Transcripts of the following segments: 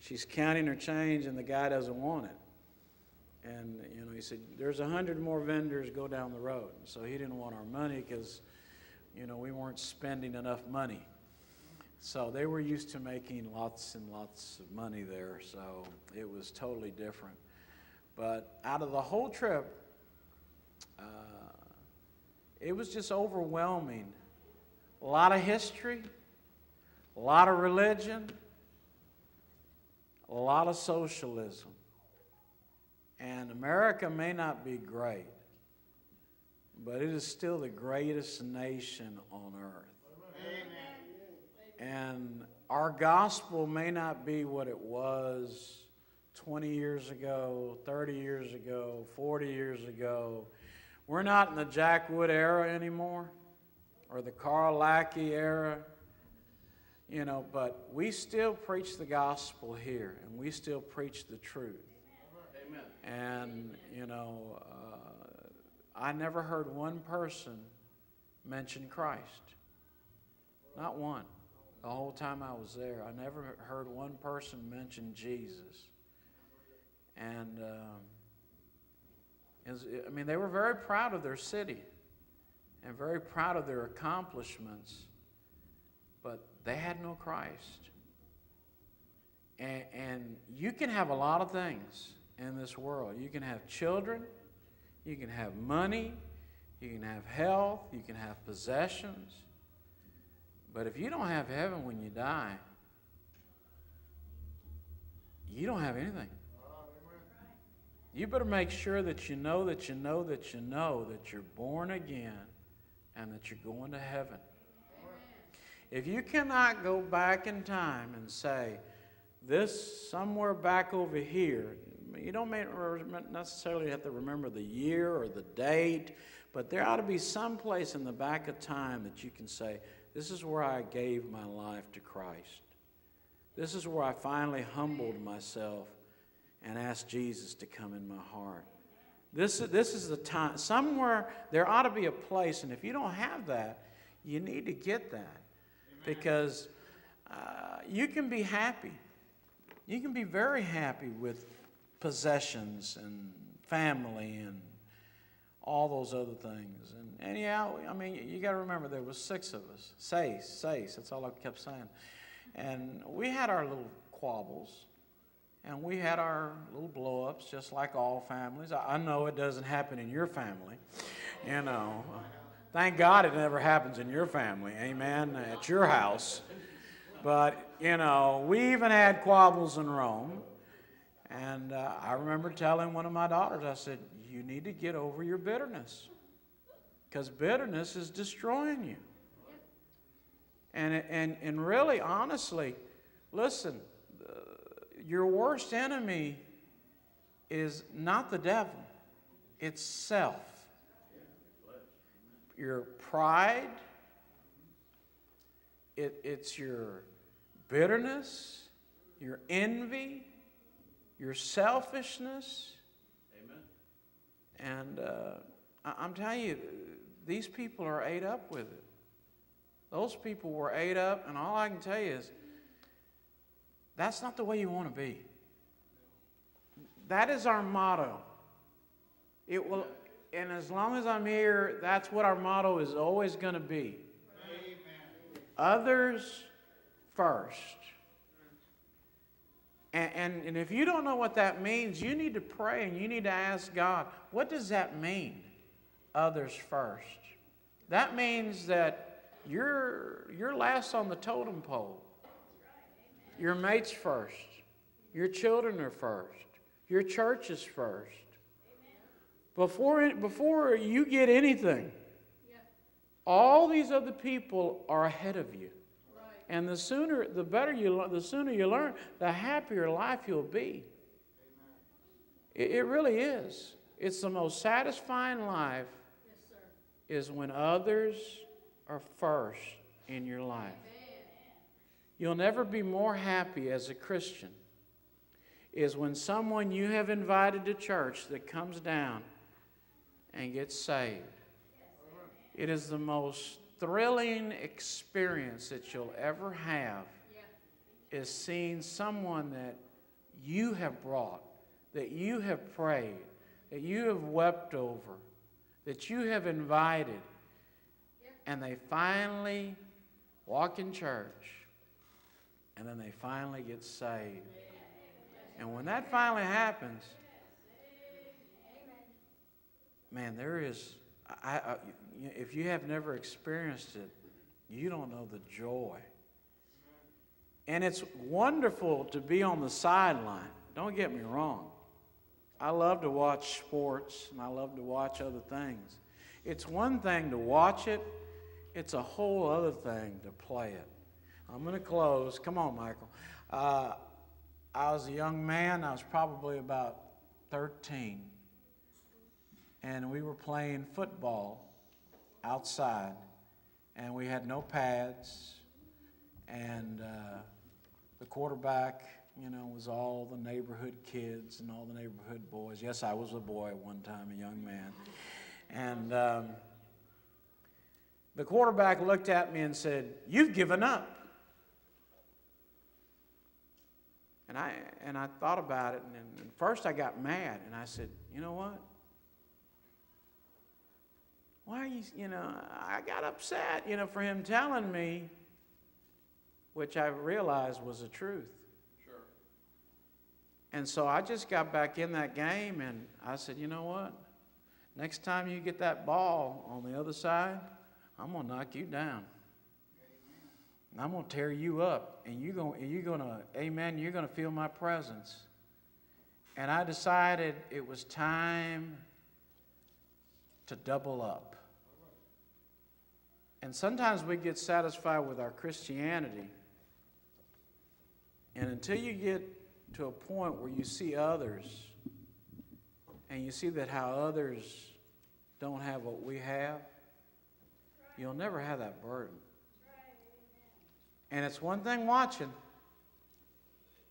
she's counting her change, and the guy doesn't want it. And, you know, he said, there's 100 more vendors, go down the road. So he didn't want our money because, you know, we weren't spending enough money. So they were used to making lots and lots of money there, so it was totally different. But out of the whole trip, it was just overwhelming. A lot of history, a lot of religion, a lot of socialism. And America may not be great, but it is still the greatest nation on earth. Amen. And our gospel may not be what it was 20 years ago, 30 years ago, 40 years ago. We're not in the Jack Wood era anymore, or the Carl Lackey era, you know, but we still preach the gospel here, and we still preach the truth. Amen. And, you know, I never heard one person mention Christ. Not one. The whole time I was there, I never heard one person mention Jesus. And, I mean, they were very proud of their city and very proud of their accomplishments, but they had no Christ. And you can have a lot of things in this world. You can have children, you can have money, you can have health, you can have possessions, but if you don't have heaven when you die, you don't have anything. You better make sure that you know that you know that you know that you're born again and that you're going to heaven. If you cannot go back in time and say, this somewhere back over here, you don't necessarily have to remember the year or the date, but there ought to be some place in the back of time that you can say, this is where I gave my life to Christ. This is where I finally humbled myself and asked Jesus to come in my heart. This is the time. Somewhere there ought to be a place, and if you don't have that, you need to get that. Amen. Because you can be happy. You can be very happy with possessions and family and all those other things. And yeah, I mean, you got to remember there was 6 of us. Seis, that's all I kept saying. And we had our little quabbles. And we had our little blow-ups, just like all families. I know it doesn't happen in your family. You know, thank God it never happens in your family, amen, at your house. But, you know, we even had quabbles in Rome. And I remember telling one of my daughters, I said, you need to get over your bitterness. Because bitterness is destroying you. And really, honestly, listen, your worst enemy is not the devil. It's self. Your pride. It's your bitterness, your envy, your selfishness. Amen. And I'm telling you, these people are ate up with it. Those people were ate up, and all I can tell you is, that's not the way you want to be. That is our motto. It will, and as long as I'm here, that's what our motto is always going to be. Amen. Others first. And if you don't know what that means, you need to pray and you need to ask God, what does that mean? Others first. That means that you're last on the totem pole. Your mates first. Your children are first. Your church is first. Before you get anything, all these other people are ahead of you. And the sooner you learn, the happier life you'll be. It really is. It's the most satisfying life is when others are first in your life. You'll never be more happy as a Christian is when someone you have invited to church that comes down and gets saved. It is the most thrilling experience that you'll ever have is seeing someone that you have brought, that you have prayed, that you have wept over, that you have invited, and they finally walk in church, and then they finally get saved. And when that finally happens, man, there is, if you have never experienced it, you don't know the joy. And it's wonderful to be on the sideline. Don't get me wrong. I love to watch sports, and I love to watch other things. It's one thing to watch it. It's a whole other thing to play it. I'm going to close. Come on, Michael. I was a young man. I was probably about 13. And we were playing football outside. And we had no pads. And the quarterback, was all the neighborhood kids and all the neighborhood boys. Yes, I was a boy at one time, a young man. And the quarterback looked at me and said, "You've given up." And I thought about it, and first I got mad, and I said, "You know what? Why are you, I got upset, for him telling me," which I realized was the truth. Sure. And so I just got back in that game, and I said, "You know what? Next time you get that ball on the other side, I'm going to knock you down. And I'm going to tear you up, and you're going to feel my presence." And I decided it was time to double up. And sometimes we get satisfied with our Christianity. And until you get to a point where you see others, and you see that how others don't have what we have, you'll never have that burden. And it's one thing watching.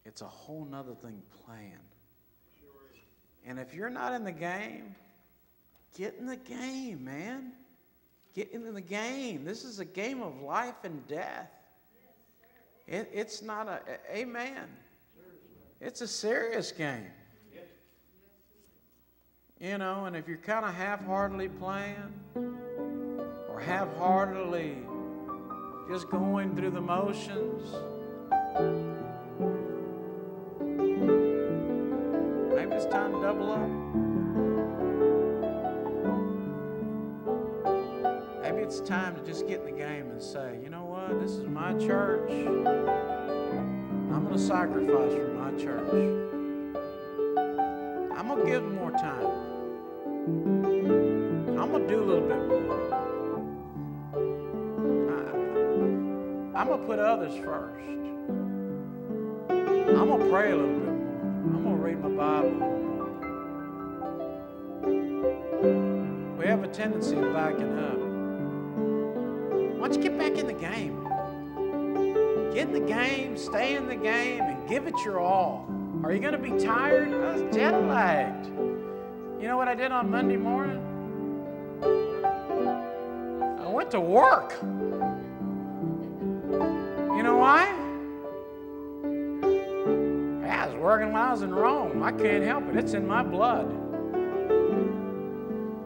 It's a whole nother thing playing. And if you're not in the game, get in the game, man. Get into the game. This is a game of life and death. It's not amen. It's a serious game. And if you're kind of half-heartedly playing, or half-heartedly just going through the motions, maybe it's time to double up. Maybe it's time to just get in the game and say, "You know what? This is my church. I'm going to sacrifice for my church. I'm going to give them more time. I'm going to do a little bit more. I'm going to put others first. I'm going to pray a little bit more. I'm going to read my Bible more." We have a tendency of backing up. Why don't you get back in the game? Get in the game, stay in the game, and give it your all. Are you going to be tired? I was jet lagged. You know what I did on Monday morning? I went to work. You know why? I was working when I was in Rome. I can't help it. It's in my blood.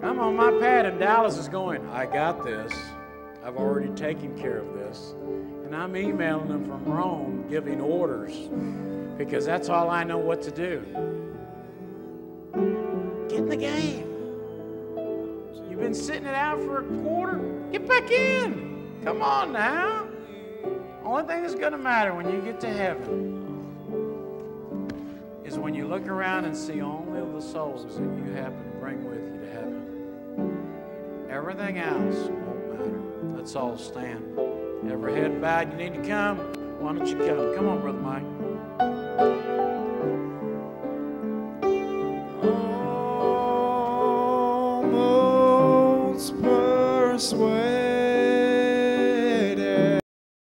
I'm on my pad, and Dallas is going, "I got this. I've already taken care of this." And I'm emailing them from Rome, giving orders, because that's all I know what to do. Get in the game. You've been sitting it out for a quarter. Get back in. Come on now. Only thing that's going to matter when you get to heaven is when you look around and see only the souls that you happen to bring with you to heaven. Everything else won't matter. Let's all stand. Every head bowed, you need to come. Why don't you come? Come on, Brother Mike.